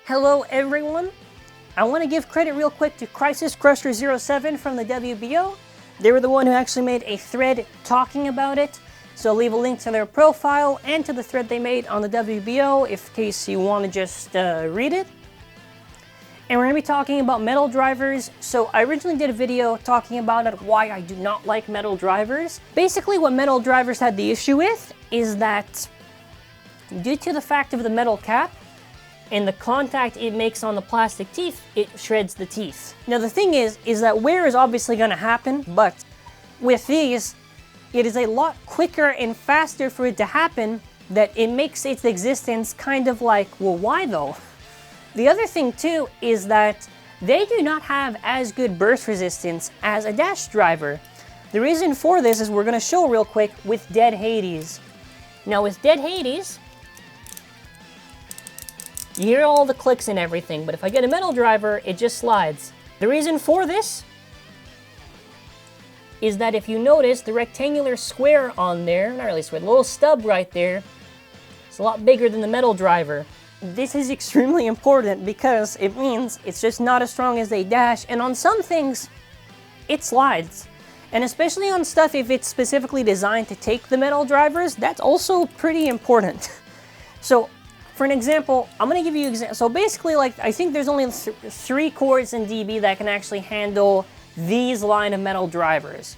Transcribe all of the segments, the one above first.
Hello everyone! I want to give credit real quick to Crisis Crusher 07 from the WBO. They were the one who actually made a thread talking about it, so I'll leave a link to their profile and to the thread they made on the WBO in case you want to just read it. And we're going to be talking about metal drivers. So I originally did a video talking about why I do not like metal drivers. Basically what metal drivers had the issue with is that due to the fact of the metal cap and the contact it makes on the plastic teeth, it shreds the teeth. Now the thing is that wear is obviously going to happen, but with these, it is a lot quicker and faster for it to happen that it makes its existence kind of like, well, why though? The other thing too is that they do not have as good burst resistance as a dash driver. The reason for this is we're going to show real quick with Dead Hades. Now with Dead Hades, you hear all the clicks and everything, but if I get a metal driver, it just slides. The reason for this is that if you notice the rectangular square on there, not really square, the little stub right there, it's a lot bigger than the metal driver. This is extremely important because it means it's just not as strong as a dash, and on some things, it slides. And especially on stuff if it's specifically designed to take the metal drivers, that's also pretty important. So, for an example, I'm going to give you an example. So basically, like, I think there's only 3 chords in DB that can actually handle these line of metal drivers.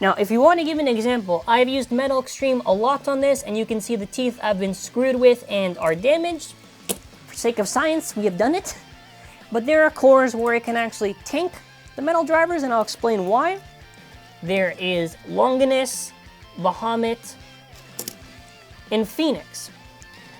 Now, if you want to give an example, I've used Metal Extreme a lot on this, and you can see the teeth I've been screwed with and are damaged. For sake of science, we have done it. But there are cores where it can actually tank the metal drivers, and I'll explain why. There is LONGINUS, BAHAMUT, and Phoenix.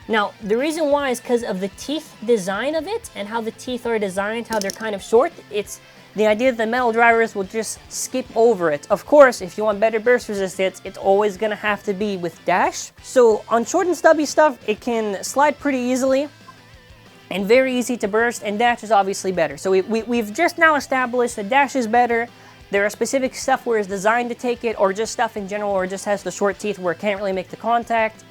Now, the reason why is because of the teeth design of it and how the teeth are designed, how they're kind of short. It's the idea that the metal drivers will just skip over it. Of course, if you want better burst resistance, it's always going to have to be with dash. So on short and stubby stuff, it can slide pretty easily and very easy to burst, and dash is obviously better. So we've just now established that dash is better. There are specific stuff where it's designed to take it, or just stuff in general where it just has the short teeth where it can't really make the contact.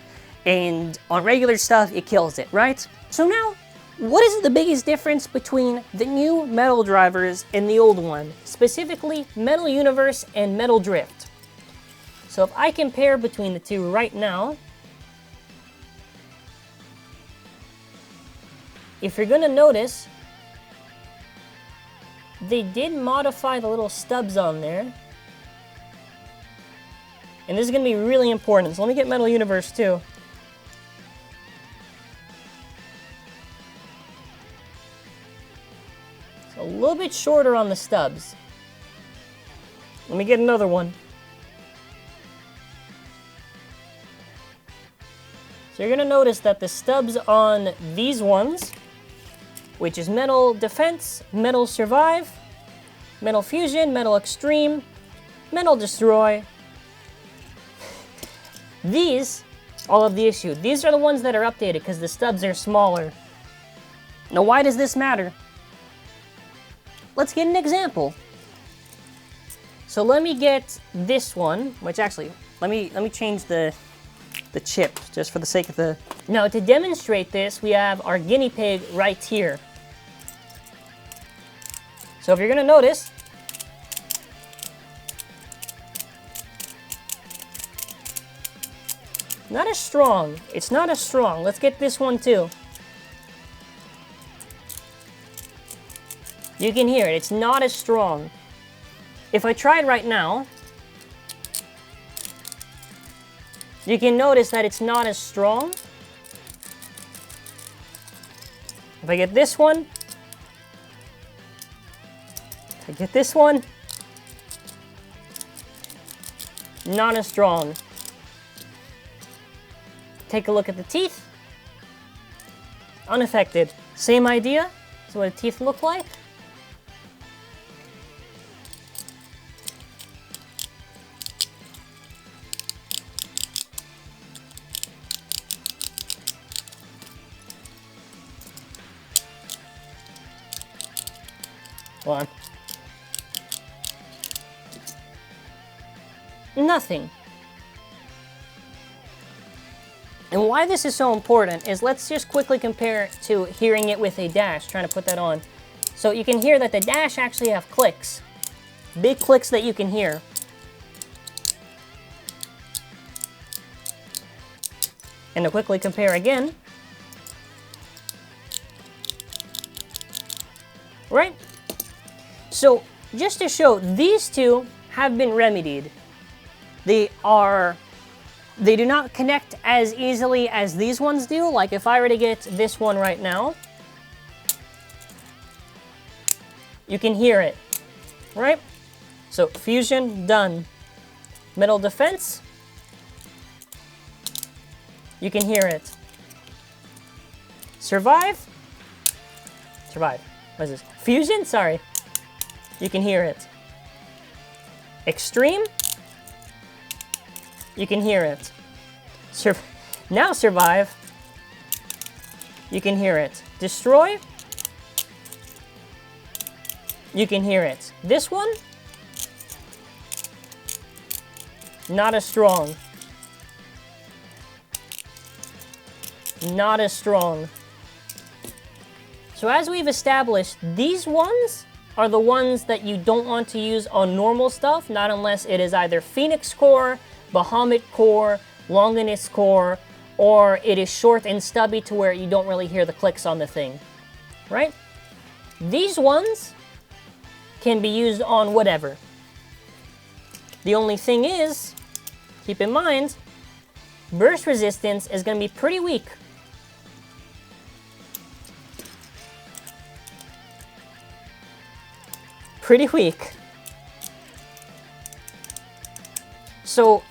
And on regular stuff, it kills it, right? So now, what is the biggest difference between the new metal drivers and the old one? Specifically, Metal Universe and Metal Drift. So if I compare between the two right now, if you're gonna notice, they did modify the little stubs on there. And this is gonna be really important, so let me get Metal Universe too. A little bit shorter on the stubs. Let me get another one. So you're going to notice that the stubs on these ones, which is Metal Defense, Metal Survive, Metal Fusion, Metal Extreme, Metal Destroy, these, all of the issue. These are the ones that are updated because the stubs are smaller. Now why does this matter? Let's get an example. So let me get this one, which actually, let me change the chip just for the sake of the... Now to demonstrate this, we have our guinea pig right here. So if you're gonna notice, not as strong. It's not as strong. Let's get this one too. You can hear it, it's not as strong. If I try it right now, you can notice that it's not as strong. If I get this one, if I get this one, not as strong. Take a look at the teeth. Unaffected. Same idea. So what the teeth look like. Hold on. Nothing. And why this is so important is let's just quickly compare to hearing it with a dash, trying to put that on. So you can hear that the dash actually have clicks. Big clicks that you can hear. And to quickly compare again. Right? So just to show, these two have been remedied. They do not connect as easily as these ones do. Like if I were to get this one right now, you can hear it, right? So fusion, done. Metal defense, you can hear it. Survive. What is this? Fusion, sorry. You can hear it. Extreme, you can hear it. Now survive, you can hear it. Destroy, you can hear it. This one, not as strong. Not as strong. So as we've established, these ones are the ones that you don't want to use on normal stuff, not unless it is either Phoenix core, BAHAMUT core, LONGINUS core, or it is short and stubby to where you don't really hear the clicks on the thing, right? These ones can be used on whatever. The only thing is, keep in mind, burst resistance is going to be pretty weak. Pretty weak. So,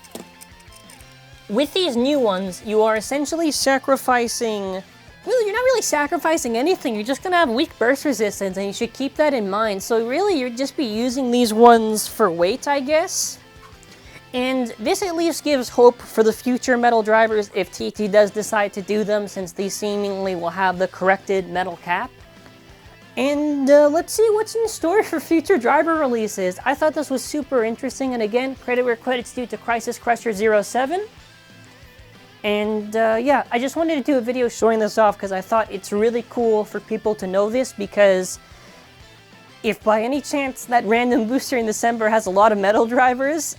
with these new ones, you are essentially sacrificing... Well, you're not really sacrificing anything. You're just going to have weak burst resistance, and you should keep that in mind. So really, you'd just be using these ones for weight, I guess. And this at least gives hope for the future metal drivers if TT does decide to do them, since these seemingly will have the corrected metal cap. And let's see what's in store for future driver releases. I thought this was super interesting, and again, credit where credit's due to Crisis Crusher 07. And yeah, I just wanted to do a video showing this off because I thought it's really cool for people to know this, because if by any chance that random booster in December has a lot of metal drivers,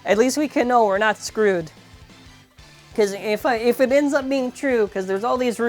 at least we can know we're not screwed. Because if it ends up being true, because there's all these rumors